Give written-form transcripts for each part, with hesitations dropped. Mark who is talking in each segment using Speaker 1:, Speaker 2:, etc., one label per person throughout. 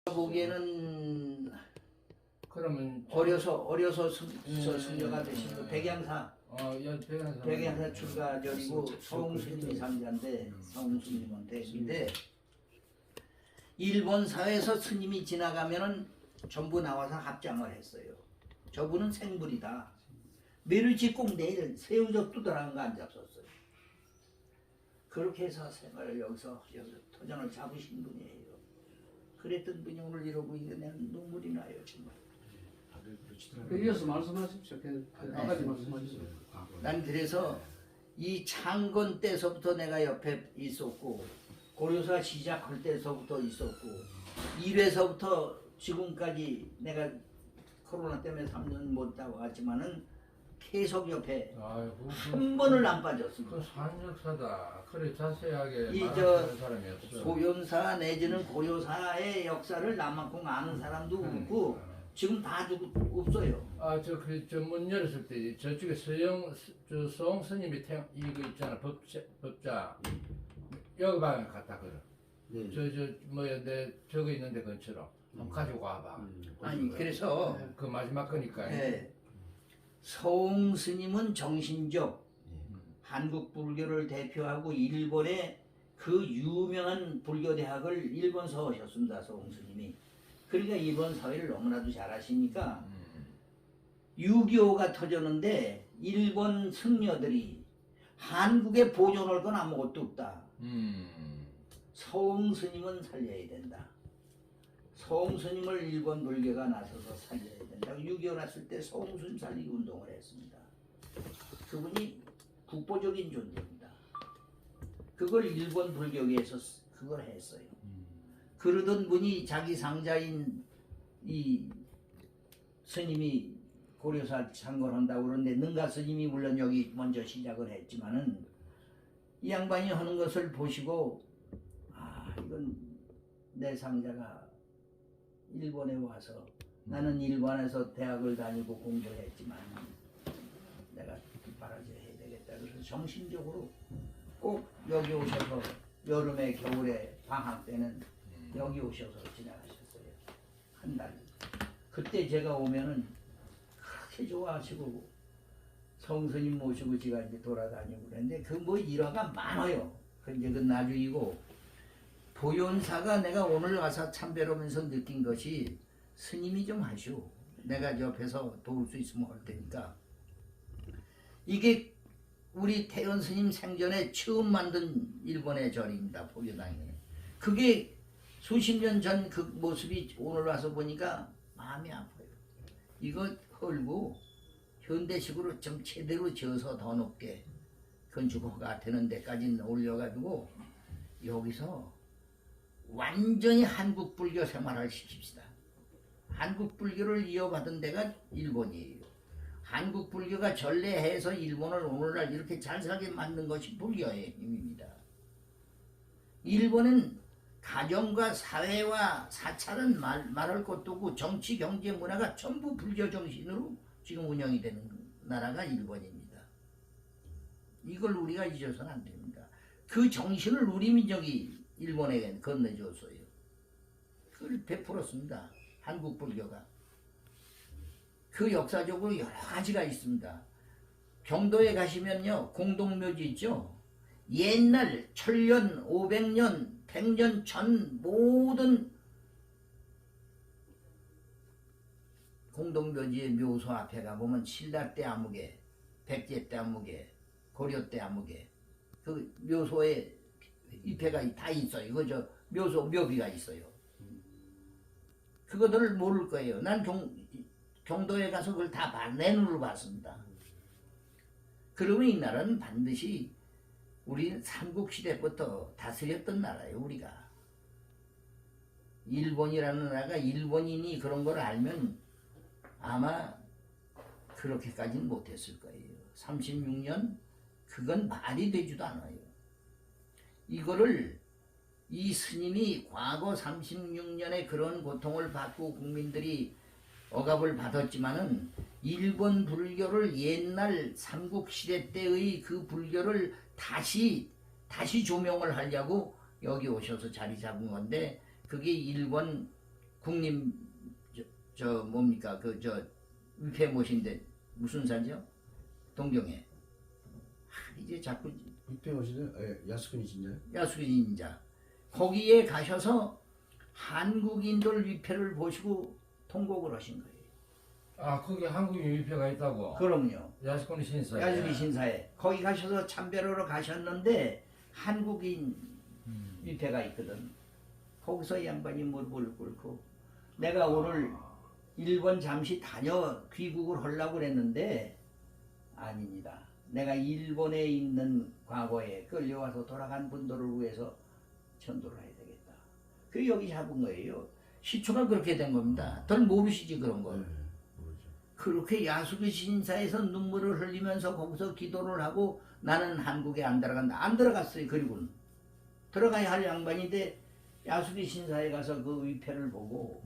Speaker 1: 보기에는
Speaker 2: 그러면
Speaker 1: 어려서 승려가 되신 거 백양사
Speaker 2: 백양사
Speaker 1: 백양사 출가절이고 서웅스님이 상자인데 서웅스님은 대신데 일본 사회에서 스님이 지나가면은 전부 나와서 합장을 했어요. 저분은 생불이다. 메르지 꼭 내일 새우젓 두드러한 거 안 잡섰어요. 그렇게 해서 생활을 여기서 터전을 잡으신 분이에요. 그랬던 분이 오늘 이러고 이게 내가 눈물이 나요 정말.
Speaker 3: 이어서 말씀하십시오. 아까지 말씀하셨어요.
Speaker 1: 난 그래서 이 창건 때서부터 내가 옆에 있었고 고려사 시작할 때서부터 있었고 1회서부터 지금까지 내가 코로나 때문에 3년 못 나왔지만은 계속 옆에 한 번을 안 빠졌습니다.
Speaker 2: 그 산역사다. 그래 자세하게
Speaker 1: 이
Speaker 2: 말하는 사람이 없어.
Speaker 1: 소연사 내지는 고려사의 역사를 나만큼 아는 사람도 없고 지금 다 없어요.
Speaker 2: 저 문 열었을 때 저쪽에 서영 스님이 이거 있잖아 법자 여기 방에 갖다 걸어.
Speaker 1: 네.
Speaker 2: 내 저거 있는데 근처로 한번 가지고 와봐.
Speaker 1: 아니 그래서
Speaker 2: 그 마지막 거니까.
Speaker 1: 네. 서웅 스님은 정신적 한국 불교를 대표하고 일본의 그 유명한 불교 대학을 일본서 오셨습니다. 서웅 스님이. 그러니까 일본 사회를 너무나도 잘 아시니까 6.25가 터졌는데 일본 승려들이 한국에 보존할 건 아무것도 없다. 서웅 스님은 살려야 된다. 서웅 스님을 일본 불교가 나서서 살려야 된다. 6.25 났을 때 서웅 스님 살리기 운동을 했습니다. 그분이 국보적인 존재입니다. 그걸 일본 불교계에서 그걸 했어요. 그러던 분이 자기 상자인 이 스님이 고려사 창건한다고 그러는데 능가 스님이 물론 여기 먼저 시작을 했지만은 이 양반이 하는 것을 보시고 이건 내 상자가 일본에 와서 나는 일본에서 대학을 다니고 공부를 했지만 내가 뒷바라지 해야 되겠다. 그래서 정신적으로 꼭 여기 오셔서 여름에 겨울에 방학 때는 여기 오셔서 지나가셨어요. 한 달. 그때 제가 오면은 그렇게 좋아하시고 성스님 모시고 제가 이제 돌아다니고 그랬는데 그 뭐 일화가 많아요. 그 이제 그 나중이고 보현사가 내가 오늘 와서 참배하면서 느낀 것이 스님이 좀 하시오. 내가 옆에서 도울 수 있으면 할 테니까. 이게 우리 태연 스님 생전에 처음 만든 일본의 절입니다. 보교당에. 그게 수십 년 전 그 모습이 오늘 와서 보니까 마음이 아파요. 이거 헐고 현대식으로 좀 제대로 지어서 더 높게 건축허가 되는 데까지 올려가지고 여기서 완전히 한국 불교 생활을 시킵시다. 한국 불교를 이어받은 데가 일본이에요. 한국 불교가 전래해서 일본을 오늘날 이렇게 잘 살게 만든 것이 불교의 힘입니다. 일본은 가정과 사회와 사찰은 말할 것도 없고 정치, 경제, 문화가 전부 불교 정신으로 지금 운영이 되는 나라가 일본입니다. 이걸 우리가 잊어서는 안 됩니다. 그 정신을 우리 민족이 일본에게 건네줬어요. 그걸 베풀었습니다. 한국 불교가. 그 역사적으로 여러 가지가 있습니다. 경도에 가시면요 공동묘지 있죠. 옛날 천년, 500년, 100년 전 모든 공동묘지의 묘소 앞에 가보면 신라 때 아무개, 백제 때 아무개, 고려 때 아무개 그 묘소에 입회가 다 있어요. 그 묘비가 있어요. 그거들을 모를 거예요. 난 경도에 가서 그걸 다 내 눈으로 봤습니다. 그러면 이 나라는 반드시 우리 삼국시대부터 다스렸던 나라예요. 우리가. 일본이라는 나라가 일본인이 그런 걸 알면 아마 그렇게까지는 못했을 거예요. 36년 그건 말이 되지도 않아요. 이거를 이 스님이 과거 36년에 그런 고통을 받고 국민들이 억압을 받았지만은 일본 불교를 옛날 삼국시대 때의 그 불교를 다시 조명을 하려고 여기 오셔서 자리 잡은 건데 그게 일본 국립 저 뭡니까 그 저 위패 모신데 무슨 산죠? 동경에. 이제 자꾸
Speaker 3: 육대 오시네. 야스쿠니 진짜요?
Speaker 1: 야수기 인자 거기에 가셔서 한국인들 위패를 보시고 통곡을 하신 거예요.
Speaker 2: 아 거기 한국인 위패가 있다고.
Speaker 1: 그럼요.
Speaker 2: 야스쿠니 신사.
Speaker 1: 야수기 신사에 거기 가셔서 참배로러 가셨는데 한국인 위패가 있거든. 거기서 이 양반이 무릎을 꿇고 내가 오늘 일본 잠시 다녀 귀국을 하려고 그랬는데 아닙니다. 내가 일본에 있는 과거에 끌려와서 돌아간 분들을 위해서 전도를 해야 되겠다. 그 여기 잡은 거예요. 시초가 그렇게 된 겁니다. 덜 모르시지 그런 걸.
Speaker 3: 모르죠.
Speaker 1: 그렇게 야수기 신사에서 눈물을 흘리면서 거기서 기도를 하고 나는 한국에 안 들어간다. 안 들어갔어요. 그리고는 들어가야 할 양반인데 야수기 신사에 가서 그 위패를 보고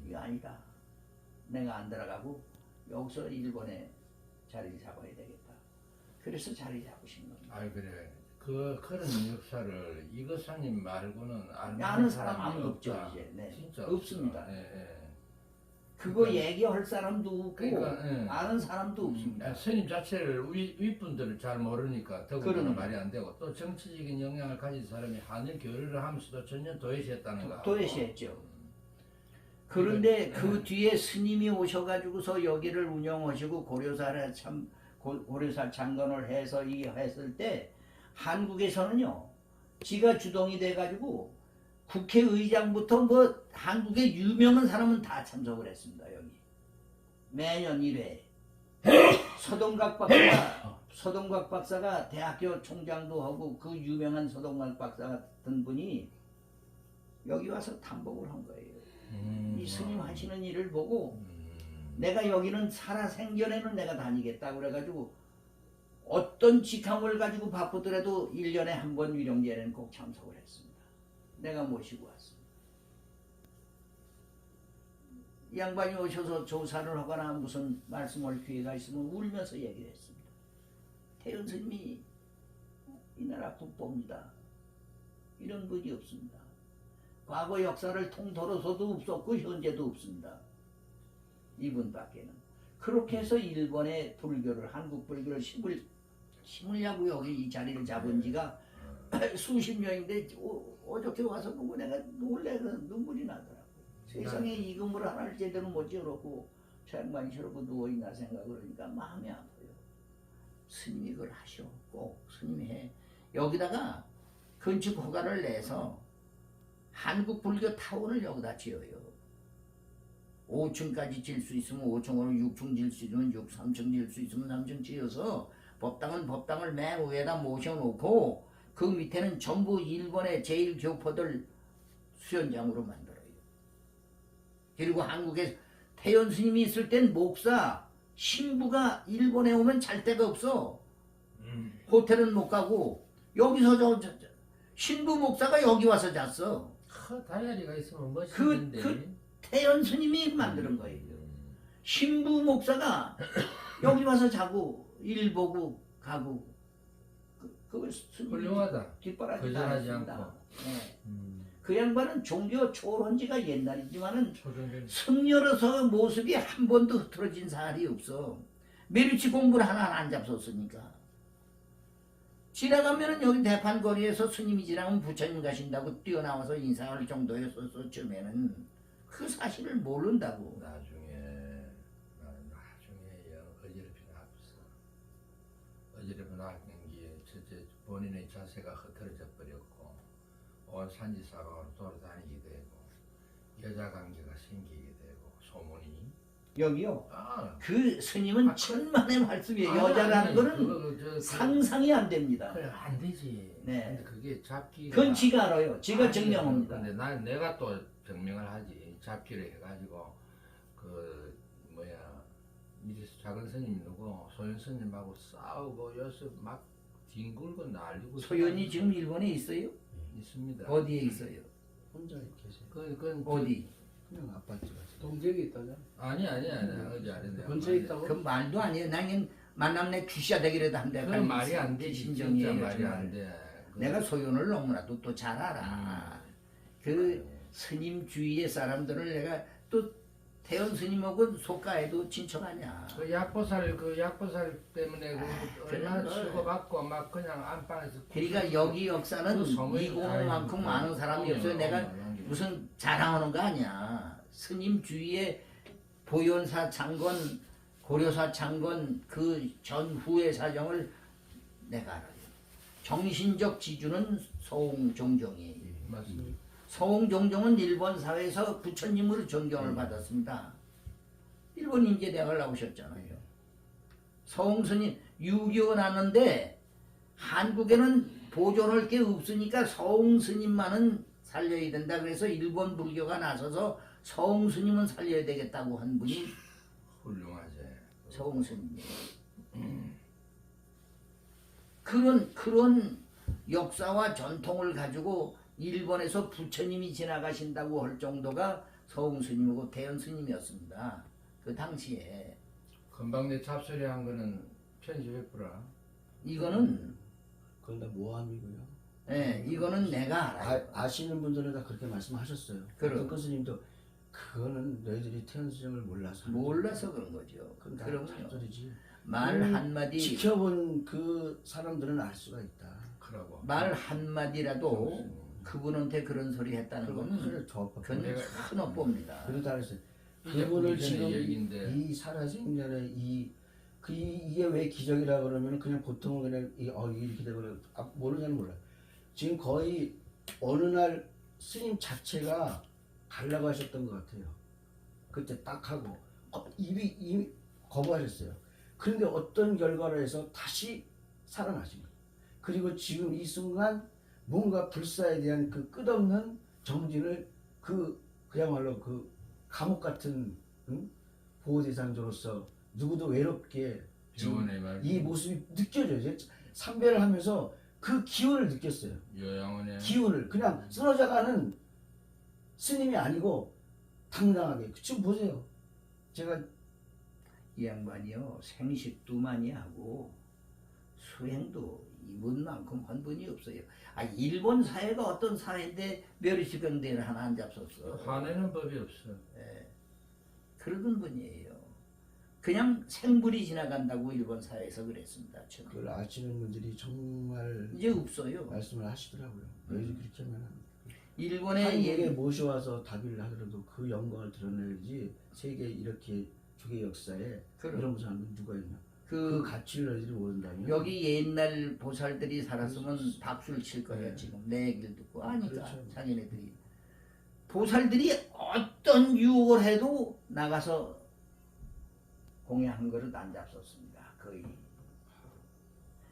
Speaker 1: 이게 아니다. 내가 안 들어가고 여기서 일본에 자리 잡아야 되겠다. 그래서 자리 잡으신 겁니다.
Speaker 2: 아 그래. 그런 역사를 이거사님 말고는
Speaker 1: 아는 사람 아무도 없죠 이제. 네.
Speaker 2: 진짜
Speaker 1: 없습니다.
Speaker 2: 없어. 예, 예.
Speaker 1: 그거
Speaker 2: 그러니까-
Speaker 1: 얘기할 사람도 없고
Speaker 2: 그러니까, 예.
Speaker 1: 아는 사람도 없습니다.
Speaker 2: 스님 자체를 윗분들을 잘 모르니까 더군다나
Speaker 1: 그러네.
Speaker 2: 말이 안 되고 또 정치적인 영향을 가진 사람이 한일 교류를 하면서도 전혀 도외시했다는 거.
Speaker 1: 도외시했죠. 그런데
Speaker 2: 그러니까,
Speaker 1: 그 뒤에 스님이 오셔가지고서 여기를 운영하시고 고려사를 참 고려사 창건을 해서 이게 했을 때 한국에서는요 지가 주동이 돼가지고 국회의장부터 뭐 한국의 유명한 사람은 다 참석을 했습니다. 여기 매년 1회 서동각 박사가 대학교 총장도 하고 그 유명한 서동각 박사 같은 분이 여기 와서 탐복을 한 거예요. 이 스님 하시는 일을 보고 내가 여기는 살아 생전에는 내가 다니겠다 그래가지고 어떤 직함을 가지고 바쁘더라도 1년에 한 번 위령제에는 꼭 참석을 했습니다. 내가 모시고 왔습니다. 이 양반이 오셔서 조사를 하거나 무슨 말씀할 기회가 있으면 울면서 얘기를 했습니다. 태연 스님이 이 나라 국보입니다. 이런 분이 없습니다. 과거 역사를 통틀어서도 없었고 현재도 없습니다. 이분밖에는. 그렇게 해서 일본의 불교를 한국 불교를 심으려고 여기 이 자리를 잡은 지가 수십 년인데 어저께 와서 보고 내가 놀래서 눈물이 나더라고요. 세상에 이금을 하나를 제대로 못 지어놓고 저 양반이 저러고 누워있나 생각을 하니까 마음이 아파요. 스님이 그걸 하셔. 꼭 스님이 해. 여기다가 건축 허가를 내서 한국 불교 타운을 여기다 지어요. 5층까지 질 수 있으면 5층으로 6층 질 수 있으면 6, 3층 질 수 있으면 3층 지어서 법당을 맨 위에다 모셔놓고 그 밑에는 전부 일본의 제일 교포들 수련장으로 만들어요. 그리고 한국에 태연 스님이 있을 땐 목사, 신부가 일본에 오면 잘 데가 없어. 호텔은 못 가고 여기서 신부 목사가 여기 와서 잤어.
Speaker 2: 다이어리가 있으면 멋있는데.
Speaker 1: 태연 스님이 만드는 거예요. 신부 목사가 여기 와서 자고 일 보고 가고 그걸 스님이
Speaker 2: 훌륭하다.
Speaker 1: 뒷바라지 다
Speaker 2: 거절하지
Speaker 1: 했습니다.
Speaker 2: 않고.
Speaker 1: 네. 그 양반은 종교 초론지가 옛날이지만은
Speaker 2: 초정된.
Speaker 1: 승려로서 모습이 한 번도 흐트러진 사람이 없어. 메리치 공부를 하나 안 잡섰으니까. 지나가면은 여기 대판거리에서 스님이 지나면 부처님 가신다고 뛰어나와서 인사할 정도였었어. 처음에는 그 사실을 모른다고.
Speaker 2: 나중에 어지럽히 나왔어. 어지럽히 나왔는 게 첫째 본인의 자세가 흐트러져 버렸고 온 산지사방으로 돌아다니게 되고 여자 관계가 생기게 되고 소문이.
Speaker 1: 여기요.
Speaker 2: 아,
Speaker 1: 그 스님은 천만의 말씀이에요. 여자라는 거는 상상이 안 됩니다.
Speaker 2: 그래 안 되지.
Speaker 1: 네.
Speaker 2: 근데 그게 잡기가.
Speaker 1: 그건 지가 알아요. 지가 증명합니다.
Speaker 2: 근데 내가 또 증명을 하지. 잡기를 해가지고 그 뭐야 이래서 작은 스님 누구 소연 스님하고 싸우고 여기서 막 뒹굴고 난리고.
Speaker 1: 소연이 지금 일본에 있어요?
Speaker 2: 있습니다.
Speaker 1: 어디에 있어요?
Speaker 3: 혼자 계세요.
Speaker 2: 그건
Speaker 1: 어디?
Speaker 3: 그냥 아파트 가서. 동작이 있다잖아.
Speaker 2: 아니 어제 아닌데.
Speaker 3: 근처에 있다고?
Speaker 1: 그 말도 아니에요. 나는 만남내 귀샤 되기라도 한데.
Speaker 2: 그건 말이 안 되지. 진짜
Speaker 1: 신정이에요.
Speaker 2: 말이
Speaker 1: 정말.
Speaker 2: 안 돼.
Speaker 1: 내가 소연을 너무나도 또 잘 알아. 그 스님 주위의 사람들을 내가 또 태연 스님하고 속가에도 친척 아니야.
Speaker 2: 그 약보살 때문에 그 얼마나
Speaker 1: 그런 걸.
Speaker 2: 치고받고 막 그냥 안방에서.
Speaker 1: 그러니까 여기 역사는
Speaker 2: 그 소문이
Speaker 1: 이공만큼
Speaker 2: 다
Speaker 1: 많은 사람이
Speaker 2: 있고,
Speaker 1: 없어요. 내가
Speaker 2: 남기고.
Speaker 1: 무슨 자랑하는 거 아니야. 스님 주위에 보현사 창건, 고려사 창건 그 전후의 사정을 내가 알아요. 정신적 지주는 서홍종종이에요.
Speaker 2: 맞습니다.
Speaker 1: 서홍종종은 일본 사회에서 부처님으로 존경을 받았습니다. 일본 인제대학을 나오셨잖아요. 서홍스님 6.25 났는데 한국에는 보존할 게 없으니까 서홍스님만은 살려야 된다. 그래서 일본 불교가 나서서 서홍스님은 살려야 되겠다고 한 분이
Speaker 2: 훌륭하지.
Speaker 1: 서홍스님이에요. 그런 역사와 전통을 가지고 일본에서 부처님이 지나가신다고 할 정도가 서홍스님이고 대연스님이었습니다. 그 당시에.
Speaker 2: 금방 내 잡소리 한 거는 편집해보라.
Speaker 1: 이거는
Speaker 3: 그건 다 모함이고요.
Speaker 1: 이거는 내가 알아요.
Speaker 3: 아시는 분들은 다 그렇게 말씀하셨어요.
Speaker 1: 그럼.
Speaker 3: 그 스님도 그거는 너희들이 태연스님을 몰라서
Speaker 1: 몰라서 그런 거죠.
Speaker 3: 그건 다
Speaker 1: 그럼요.
Speaker 3: 잔소리지.
Speaker 1: 말 한마디
Speaker 3: 지켜본 그 사람들은 알 수가 있다.
Speaker 2: 그러고.
Speaker 1: 말 한마디라도 그분한테 그런 소리 했다는 거는
Speaker 3: 그걸 더
Speaker 1: 그건
Speaker 2: 내가-
Speaker 1: 큰 업보입니다.
Speaker 3: 그러다 그랬어요.
Speaker 2: 이제
Speaker 3: 그분을
Speaker 2: 우리 전에
Speaker 3: 지금
Speaker 2: 얘기인데.
Speaker 3: 이 살아생전에 이게 왜 기적이라 그러면 그냥 보통은 그냥 이렇게 되거나 모르냐는 몰라요. 지금 거의 어느 날 스님 자체가 가려고 하셨던 것 같아요. 그때 딱 하고 이미 거부하셨어요. 그런데 어떤 결과로 해서 다시 살아나신 거예요. 그리고 지금 이 순간 뭔가 불사에 대한 그 끝없는 정진을 그야말로 그 감옥 같은 보호 대상자로서 누구도 외롭게 지금
Speaker 2: 요원의 말.
Speaker 3: 이 모습이 느껴져요. 삼배를 하면서 그 기운을 느꼈어요.
Speaker 2: 요양원에.
Speaker 3: 기운을 그냥 쓰러져가는 스님이 아니고 당당하게 지금 보세요. 제가
Speaker 1: 이 양반이요 생식도 많이 하고 수행도 이분만큼 한 분이 없어요. 일본 사회가 어떤 사회인데 멸치병대를 하나 안 잡섰어.
Speaker 2: 화내는 법이 없어.
Speaker 1: 그러던 분이에요. 그냥 생불이 지나간다고 일본 사회에서 그랬습니다. 저는.
Speaker 3: 그걸 아시는 분들이 정말
Speaker 1: 이제 없어요.
Speaker 3: 말씀을 하시더라고요. 너희들 그렇게 하면
Speaker 1: 일본의
Speaker 3: 한국에 모셔와서 답의를 하더라도 그 영광을 드러내야지 세계 이렇게 조개 역사에
Speaker 1: 그럼.
Speaker 3: 이런 사람은 누가 있나? 그
Speaker 1: 그
Speaker 3: 가치를 너희들이 모른다면
Speaker 1: 여기 옛날 보살들이 살았으면 박수를 칠 거예요.
Speaker 3: 네.
Speaker 1: 지금 내 얘기를 듣고 아니까
Speaker 3: 그렇죠.
Speaker 1: 자기네들이 보살들이 어떤 유혹을 해도 나가서 공양 그릇 안 잡섰습니다. 거의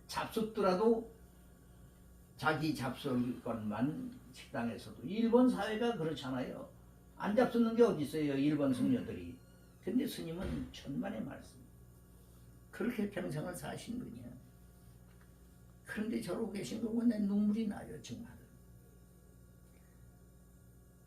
Speaker 1: 잡섰더라도 자기 잡설 것만 식당에서도 일본 사회가 그렇잖아요. 안 잡섰는 게 어디 있어요. 일본 승려들이. 근데 스님은 천만의 말씀. 그렇게 평생을 사신 분이야. 그런데 저러고 계신 거 보면 내 눈물이 나요. 정말.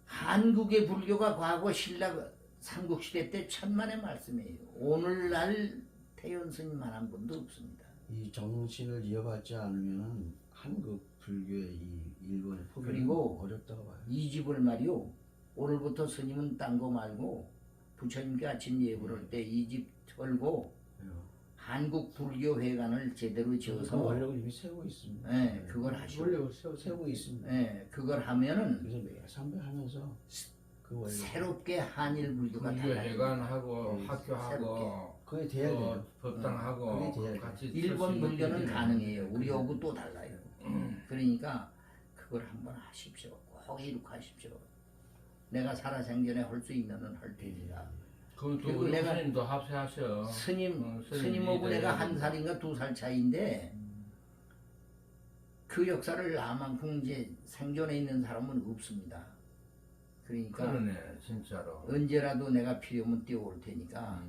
Speaker 1: 한국의 불교가 과거 신라 삼국시대 때 천만의 말씀이에요. 오늘날 태연 스님만한 분도 없습니다.
Speaker 3: 이 정신을 이어받지 않으면 한국 불교의 이 일본의 포교는
Speaker 1: 그리고
Speaker 3: 어렵다고 봐요.
Speaker 1: 이 집을 말이요. 오늘부터 스님은 딴 거 말고 부처님께 아침 예불 할 때 이 집 털고 한국 불교 회관을 제대로
Speaker 3: 그
Speaker 1: 지어서
Speaker 3: 원력을 이미 세우고 있습니다.
Speaker 1: 네, 그걸 하시고
Speaker 3: 원력을 세우고 있습니다.
Speaker 1: 네, 그걸 하면은
Speaker 3: 그래서 매일 삼배하면서 그 원력
Speaker 1: 새롭게 한일 불교가
Speaker 2: 불교
Speaker 1: 달라요.
Speaker 2: 회관하고
Speaker 3: 네,
Speaker 2: 학교하고
Speaker 3: 그게 돼야 돼요.
Speaker 2: 법당하고
Speaker 3: 그게 돼야 돼요.
Speaker 2: 같이
Speaker 1: 일본
Speaker 2: 쓸수 있는
Speaker 1: 불교는
Speaker 2: 길이네.
Speaker 1: 가능해요. 우리하고 또 달라요. 그러니까 그걸 한번 하십시오. 꼭 이룩하십시오. 내가 살아생전에 할 수 있는 한 할 테니까.
Speaker 2: 그건 또
Speaker 1: 그리고
Speaker 2: 우리
Speaker 1: 내가
Speaker 2: 스님도 합세하셔.
Speaker 1: 스님하고 내가 한 살인가 두 살 차이인데 그 역사를 나만큼 이제 생존해 있는 사람은 없습니다. 그러니까
Speaker 2: 그러네 진짜로.
Speaker 1: 언제라도 내가 필요하면 뛰어올 테니까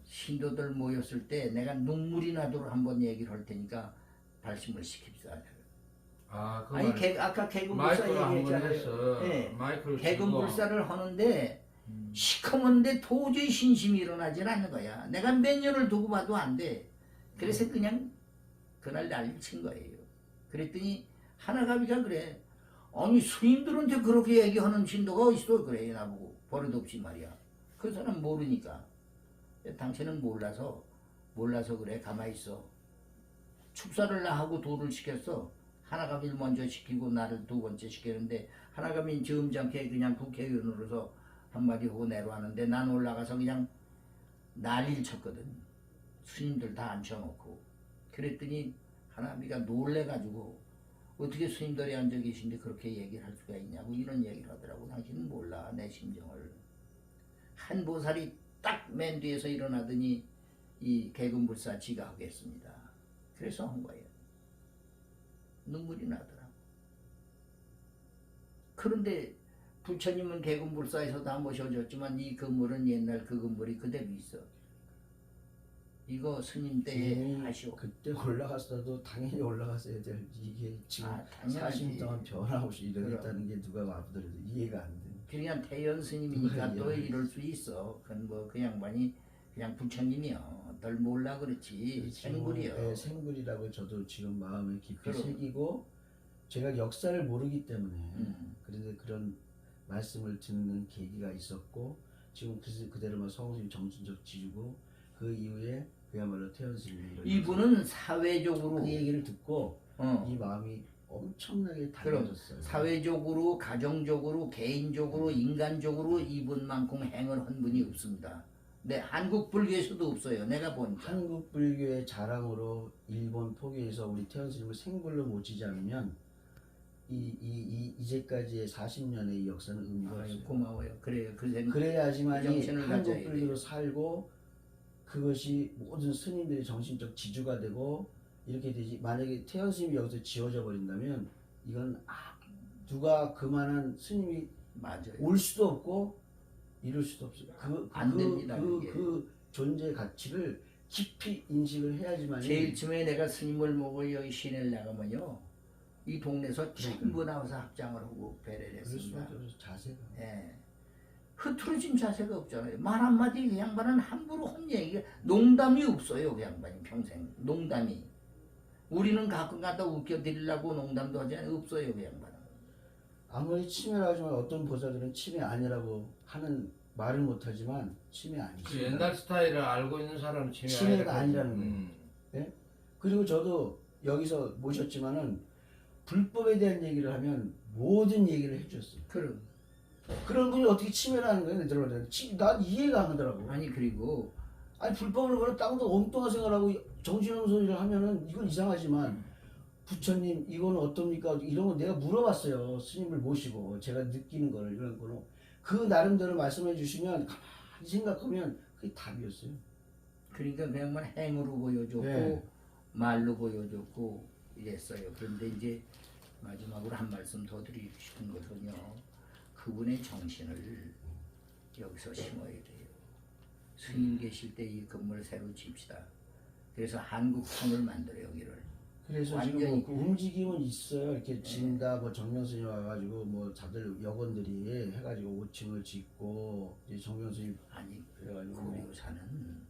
Speaker 1: 신도들 모였을 때 내가 눈물이 나도록 한번 얘기를 할 테니까 발심을 시킵시다.
Speaker 2: 아, 그
Speaker 1: 아니
Speaker 2: 말
Speaker 1: 아까 개근불사
Speaker 2: 마이크로 한번
Speaker 1: 얘기했잖아요.
Speaker 2: 했어.
Speaker 1: 네.
Speaker 2: 마이크로
Speaker 1: 개근불사를 하는데 시커먼데 도저히 신심이 일어나질 않는 거야. 내가 몇 년을 두고 봐도 안 돼. 그래서 그냥 그날 난리를 친 거예요. 그랬더니 하나가비가 그래. 아니 스님들한테 그렇게 얘기하는 신도가 어딨어 그래 나보고 버릇없이 말이야. 그 사람 모르니까. 당신은 몰라서 그래 가만히 있어. 축사를 나 하고 도를 시켰어. 하나가미를 먼저 시키고 나를 두 번째 시켰는데 하나가미는 점잖게 그냥 국회의원으로서 한마디 하고 내려왔는데 난 올라가서 그냥 난리를 쳤거든. 스님들 다 앉혀놓고. 그랬더니 하나가미가 놀래가지고 어떻게 스님들이 앉아 계신데 그렇게 얘기를 할 수가 있냐고 이런 얘기를 하더라고. 당신은 몰라 내 심정을. 한 보살이 딱 맨 뒤에서 일어나더니 이 개근불사 지가 하겠습니다. 그래서 한 거예요. 눈물이 나더라고. 그런데 부처님은 개근불사에서 다 모셔줬지만 이 건물은 옛날 그 건물이 그대로 있어. 이거 스님 때에 하시오.
Speaker 3: 그때 올라갔어도 당연히 올라갔어야 될 이게 지금
Speaker 1: 당연하지.
Speaker 3: 40년 동안 변화없이 이러겠다는 게 누가 와보더라도 이해가 안 돼.
Speaker 1: 그냥 태연 스님이니까 또
Speaker 3: 그래,
Speaker 1: 이럴 수 있어. 그건 뭐 그 양반이 그냥 부처님이요. 널 몰라 그렇지. 생불이요.
Speaker 3: 네, 생불이라고 저도 지금 마음에 깊이
Speaker 1: 그럼.
Speaker 3: 새기고 제가 역사를 모르기 때문에
Speaker 1: 음.
Speaker 3: 그런데 그런 말씀을 듣는 계기가 있었고 지금 그대로 성스님 정신적 지주고 그 이후에 그야말로 태연 스님이
Speaker 1: 이분은 사회적으로
Speaker 3: 그 얘기를 듣고
Speaker 1: 어,
Speaker 3: 이 마음이 엄청나게
Speaker 1: 그럼
Speaker 3: 달라졌어요.
Speaker 1: 사회적으로, 가정적으로, 개인적으로, 인간적으로 이분만큼 행을 한 분이 없습니다. 네, 한국 불교에서도 없어요. 내가 보니까.
Speaker 3: 한국 불교의 자랑으로 일본 포교에서 우리 태연 스님을 생불로 모시지 않으면 이제까지의 40년의 역사는 의미가
Speaker 1: 아유,
Speaker 3: 없어요.
Speaker 1: 고마워요. 그래요. 그 생각.
Speaker 3: 그래야지만이
Speaker 1: 정신을
Speaker 3: 한국
Speaker 1: 가져야
Speaker 3: 불교로 살고 그것이 모든 스님들의 정신적 지주가 되고 이렇게 되지. 만약에 태연 스님이 여기서 지워져 버린다면 이건 누가 그만한 스님이
Speaker 1: 맞아요.
Speaker 3: 올 수도 없고 이룰 수도 없어요.
Speaker 1: 안 됩니다, 그게.
Speaker 3: 그 존재 가치를 깊이 인식을 해야지만이
Speaker 1: 제일 처음에 내가 스님을 모고 여기 시내를 나가면요. 이 동네에서 전부 나와서 합장을 하고 배려를
Speaker 3: 그럴
Speaker 1: 했습니다.
Speaker 3: 수밖에 없어요. 자세가.
Speaker 1: 예. 흐트러진 자세가 없잖아요. 말 한마디 그 양반은 함부로 한 얘기가 농담이 없어요. 그 양반이 평생 농담이. 우리는 가끔 가다 웃겨드리려고 농담도 하지 않아요. 없어요. 그 양반은.
Speaker 3: 아무리 치매라지만 어떤 보살들은 치매 아니라고 하는 말을 못하지만 치매 아니죠.
Speaker 2: 그 옛날 스타일을 알고 있는 사람은
Speaker 3: 치매가 아니라는 거예요. 그리고 저도 여기서 모셨지만은 불법에 대한 얘기를 하면 모든 얘기를 해줬어요. 그런 분이 어떻게 치매라는 거예요? 들어보면 난 이해가 안 가더라고.
Speaker 1: 아니 그리고
Speaker 3: 아니 불법을 그런 땅도 엉뚱한 생각하고 정신없는 소리를 하면은 이건 이상하지만 부처님 이거는 어떻습니까? 이런 거 내가 물어봤어요. 스님을 모시고 제가 느끼는 거를 이런 거는 그 나름대로 말씀해 주시면 가만히 생각하면 그게 답이었어요.
Speaker 1: 그러니까 그 양반 행으로 보여줬고
Speaker 3: 네.
Speaker 1: 말로 보여줬고 이랬어요. 그런데 이제 마지막으로 한 말씀 더 드리고 싶은 것은요. 그분의 정신을 여기서 심어야 돼요. 스님 계실 때 이 건물을 새로 집시다. 그래서 한국촌을 만들어요 여기를.
Speaker 3: 그래서
Speaker 1: 완전히
Speaker 3: 지금 그 움직임은 있어요. 이렇게 진다 뭐 정명스님 와가지고 뭐 다들 여건들이 해가지고 5층을 짓고 이제 정명스님
Speaker 1: 아니
Speaker 3: 그래가지고
Speaker 1: 고려사는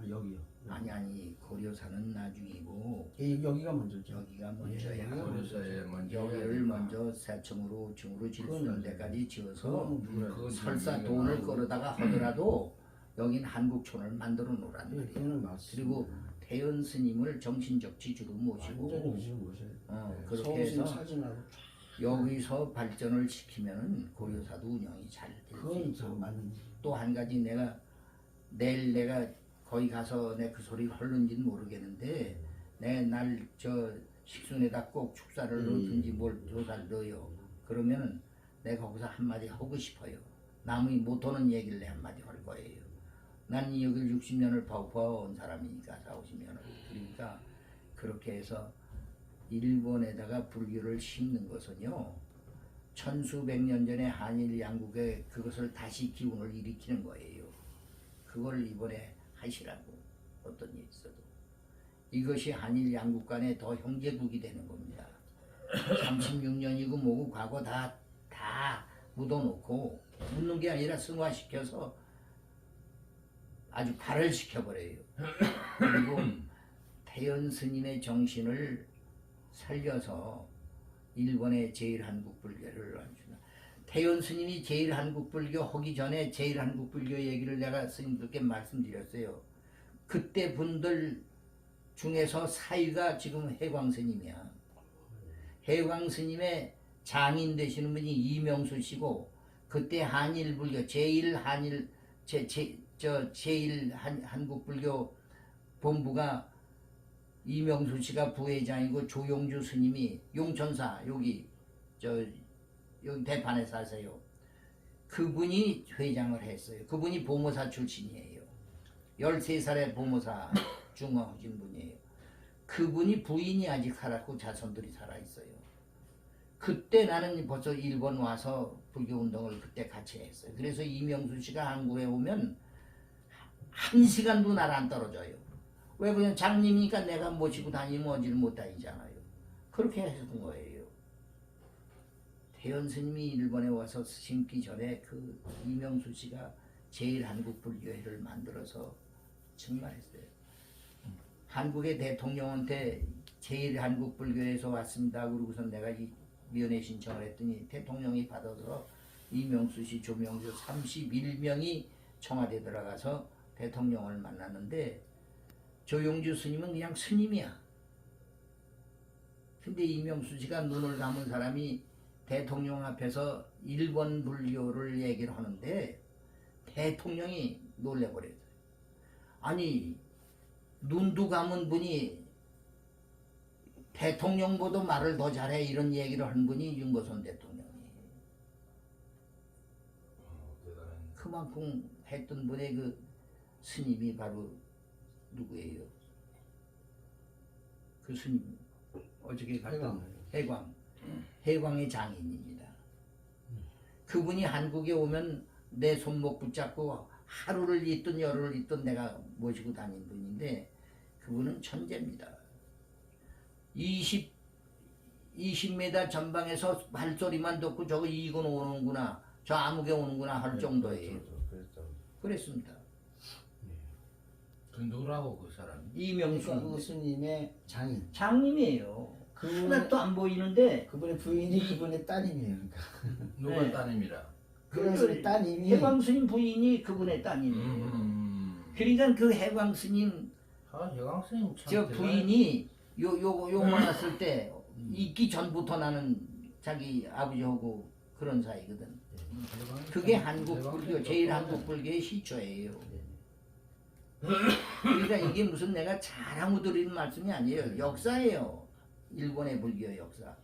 Speaker 3: 여기요.
Speaker 1: 아니 고려사는 나중이고
Speaker 3: 여기가 먼저죠.
Speaker 1: 여기가 먼저야.
Speaker 3: 여기가
Speaker 2: 고려사에 먼저
Speaker 1: 여기를 먼저 4층으로 5층으로 질 수 있는
Speaker 3: 그건
Speaker 1: 데까지 지어서
Speaker 3: 그건 누구라
Speaker 2: 그건
Speaker 1: 설사
Speaker 2: 누구야.
Speaker 1: 돈을 끌어다가 하더라도 여긴 한국촌을 만들어 놓으란 말이에요.
Speaker 3: 그거는 맞습니다.
Speaker 1: 그리고 태연 스님을 정신적 지주로 모시고
Speaker 3: 완전히 모시고 모셔야 돼요.
Speaker 1: 그렇게
Speaker 3: 성스님
Speaker 1: 해서
Speaker 3: 사진하고
Speaker 1: 여기서 발전을 시키면은 고려사도 운영이 잘 될 수
Speaker 3: 그건
Speaker 1: 있고
Speaker 3: 참 맞는
Speaker 1: 또 한 가지 내일 내가 거기 가서 내 그 소리 헐는지는 모르겠는데 내 날 저 식순에다 꼭 축사를 넣든지 뭘 조사를 넣어요. 그러면은 내가 거기서 한마디 하고 싶어요. 남이 못하는 얘기를 내 한마디 할 거예요. 난 여기를 60년을 봐온 사람이니까 40-50년을. 그러니까 그렇게 해서 일본에다가 불교를 심는 것은요. 천수백 년 전에 한일 양국에 그것을 다시 기운을 일으키는 거예요. 그걸 이번에 하시라고 어떤 일이 있어도. 이것이 한일 양국 간에 더 형제국이 되는 겁니다. 36년이고 뭐고 과거 다 묻어놓고 묻는 게 아니라 승화시켜서 아주 발을시켜버려요. 그리고 태연 스님의 정신을 살려서 일본의 제일한국불교를 안주나 태연 스님이 제일한국불교 하기 전에 제일한국불교 얘기를 내가 스님들께 말씀드렸어요. 그때 분들 중에서 사위가 지금 해광 스님이야. 해광 스님의 장인 되시는 분이 이명수 씨고 그때 한일불교 제일 한국불교 본부가 이명수 씨가 부회장이고 조용주 스님이 용천사 여기 대판에 사세요. 그분이 회장을 했어요. 그분이 보모사 출신이에요. 13살에 보모사 중화하신 분이에요. 그분이 부인이 아직 살았고 자손들이 살아있어요. 그때 나는 벌써 일본 와서 불교운동을 그때 같이 했어요. 그래서 이명수 씨가 한국에 오면 1시간도 날 안 떨어져요. 왜 그냥 장님이니까 내가 모시고 다니면 어디를 못 다니잖아요. 그렇게 했던 거예요. 태연 스님이 일본에 와서 심기 전에 그 이명수 씨가 제일한국불교회를 만들어서 정말했어요. 한국의 대통령한테 제일한국불교회에서 왔습니다. 그러고서 내가 이 위원회 신청을 했더니 대통령이 받아서 이명수 씨, 조명수 31명이 청와대 들어가서 대통령을 만났는데 조용주 스님은 그냥 스님이야. 근데 이명수 씨가 눈을 감은 사람이 대통령 앞에서 일본 불교를 얘기를 하는데 대통령이 놀래버려요. 아니 눈도 감은 분이 대통령보다 말을 더 잘해 이런 얘기를 한 분이 윤보선 대통령이. 그만큼 했던 분의 그 스님이 바로 누구예요? 그 스님 어저께 갔던 해광의 장인입니다. 그분이 한국에 오면 내 손목 붙잡고 하루를 있든 열흘을 있든 내가 모시고 다닌 분인데 그분은 천재입니다. 20m 전방에서 발소리만 듣고 저거 이건 오는구나 저 아무개 오는구나 할 정도예요. 그랬습니다.
Speaker 2: 그 누구라고 그 사람이?
Speaker 1: 이명수
Speaker 3: 그 스님의 장인.
Speaker 1: 장님이에요. 하나도 안 보이는데
Speaker 3: 그분의 부인이 그분의 따님이에요. 그러니까.
Speaker 2: 누가
Speaker 1: 네.
Speaker 2: 따님이라?
Speaker 3: 그래서 따님이
Speaker 1: 해광 스님 부인이 그분의 따님이에요. 그러니까 그 해광 스님
Speaker 2: 해광 스님 참
Speaker 1: 저 부인이 요 만났을 때 있기 전부터 나는 자기 아버지하고 그런 사이거든. 그게 한국 불교 제일 한국 불교의 시초예요. 그러니까 이게 무슨 내가 자랑으로 드리는 말씀이 아니에요. 역사예요. 일본의 불교 역사.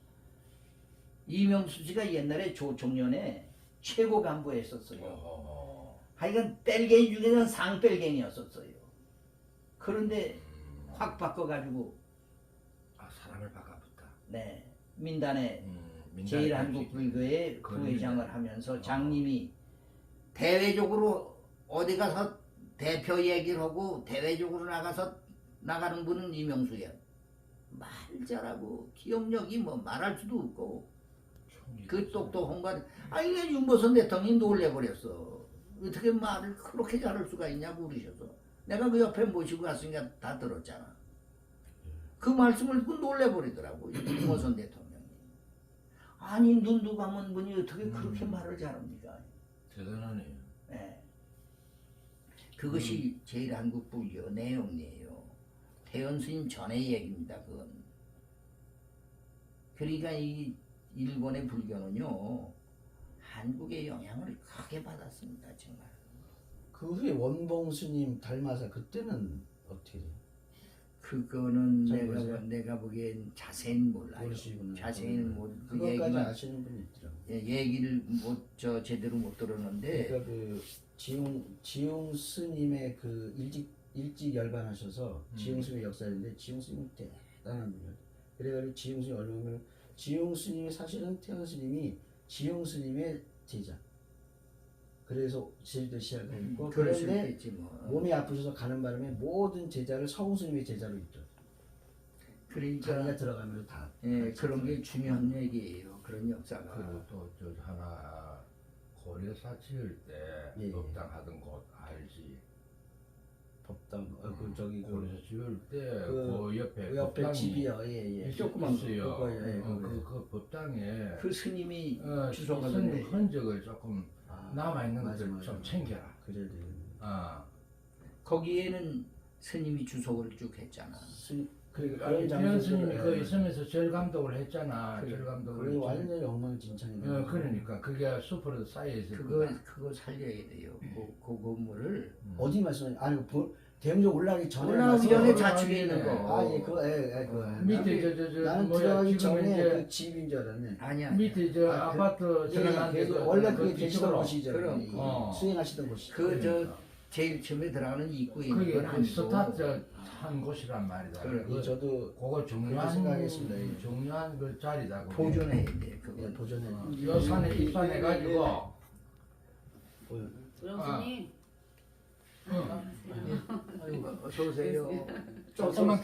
Speaker 1: 이명수 씨가 옛날에 조총련에 최고 간부했었어요. 하여간 뺄갱이 중에는 상뺄갱이였었어요. 그런데 확 바꿔가지고
Speaker 2: 사람을 바꿔붙다.
Speaker 1: 네 민단에
Speaker 2: 민단에
Speaker 1: 제일 한국 불교의 부회장을 하면서 장님이 대외적으로 어디 가서 대표 얘기를 하고 대외적으로 나가는 분은 이명수야. 말 잘하고 기억력이 뭐 말할 수도 없고 그 똑똑한 거 아니 윤보선 대통령이 놀래버렸어. 어떻게 말을 그렇게 잘할 수가 있냐고 그러셔서 내가 그 옆에 모시고 갔으니까 다 들었잖아. 그 말씀을 듣고 놀래버리더라고 윤보선 대통령이. 아니 눈도 감은 분이 어떻게 그렇게 말을 잘합니까?
Speaker 2: 대단하네요.
Speaker 1: 네. 그것이 제일 한국 불교 내용이에요. 태연 스님 전의 얘기입니다. 그건. 그러니까 이 일본의 불교는요 한국의 영향을 크게 받았습니다. 정말.
Speaker 3: 그 후에 원봉 스님 닮아서 그때는 어떻게 돼요?
Speaker 1: 그거는
Speaker 3: 잘 모르세요?
Speaker 1: 내가 보기엔 자세히는 몰라요.
Speaker 3: 모르시구나.
Speaker 1: 자세히는 그
Speaker 3: 그것까지
Speaker 1: 얘기만
Speaker 3: 아시는 분이 있더라고요.
Speaker 1: 얘기를 제대로 못 들었는데.
Speaker 3: 그러니까 그 지용 스님의 그 일찍 열반하셔서 지용 스님의 역사인데 지용 스님은 대단한 분이에요. 그래가지고 지용 스님 얼마 보면 지용 스님이 사실은 태연 스님이 지용 스님의 제자. 그래서 제주도 시작했고
Speaker 1: 그럴 수
Speaker 3: 그런데
Speaker 1: 있겠지 뭐.
Speaker 3: 몸이 아프셔서 가는 바람에 모든 제자를 서ung 스님의 제자로 입죠. 자기가
Speaker 1: 그러니까
Speaker 3: 들어가면서 다.
Speaker 1: 그런 게 중요한 얘기예요. 그런 역사가.
Speaker 2: 그리고 또저 하나 고려사 지을 때
Speaker 3: 예.
Speaker 2: 법당 하던 곳 알지?
Speaker 3: 법당 그 저기
Speaker 2: 그래서 지을 때
Speaker 3: 그
Speaker 2: 그 옆에
Speaker 3: 그 옆에
Speaker 2: 법당이
Speaker 3: 집이요. 예예.
Speaker 1: 조그만
Speaker 2: 있어요.
Speaker 3: 그거요. 예,
Speaker 2: 그 법당에
Speaker 1: 그 스님이
Speaker 2: 주소가
Speaker 1: 주소가던데
Speaker 2: 흔적을 조금 남아 있는
Speaker 3: 맞아,
Speaker 2: 것들
Speaker 3: 맞아.
Speaker 2: 좀 챙겨라.
Speaker 3: 그래야 돼.
Speaker 1: 거기에는 스님이 주석을 쭉 했잖아.
Speaker 3: 그러니까
Speaker 2: 아니,
Speaker 3: 그런
Speaker 2: 비현 스님이
Speaker 3: 장소들을-
Speaker 2: 그 있으면서 절 감독을 했잖아.
Speaker 1: 그래.
Speaker 2: 절 감독을.
Speaker 3: 그게 완전히 엉망진창이네.
Speaker 2: 그러니까 그게 숲으로 쌓여 있을
Speaker 1: 그거 살려야 돼요. 그 건물을
Speaker 3: 어디 말씀하세요? 아니 대문역 올라가기 전에
Speaker 1: 올라가기
Speaker 3: 말씀-
Speaker 1: 전에 좌측에 있는 거.
Speaker 3: 아 예, 그거 예, 그거.
Speaker 2: 밑에
Speaker 3: 나는
Speaker 2: 뭐야
Speaker 3: 들어가기
Speaker 2: 지금
Speaker 3: 전에
Speaker 2: 이제
Speaker 3: 그 집인 줄 알았네.
Speaker 1: 아니야.
Speaker 2: 밑에 저
Speaker 3: 아,
Speaker 2: 아파트
Speaker 3: 예,
Speaker 2: 들어간
Speaker 3: 예,
Speaker 2: 데서
Speaker 3: 원래
Speaker 2: 그
Speaker 3: 그게 계시던
Speaker 2: 뒤쪽으로.
Speaker 3: 곳이잖아요.
Speaker 1: 그럼.
Speaker 3: 예, 수행하시던 곳이.
Speaker 1: 그 제일 처음에 들어가는 입구에 있는
Speaker 2: 그게
Speaker 1: 건
Speaker 2: 그
Speaker 1: 아니고.
Speaker 2: 스타트 한 곳이란 말이다.
Speaker 1: 그래,
Speaker 2: 그,
Speaker 3: 저도
Speaker 2: 그거 중요한
Speaker 3: 생각했습니다. 예.
Speaker 2: 중요한 그 자리다. 그게.
Speaker 1: 보존해야 돼. 그거.
Speaker 3: 예, 보존해.
Speaker 2: 요 산에 입산해 가지고
Speaker 4: 우영수님.
Speaker 2: 응.
Speaker 1: 어서 오세요.
Speaker 2: 조금만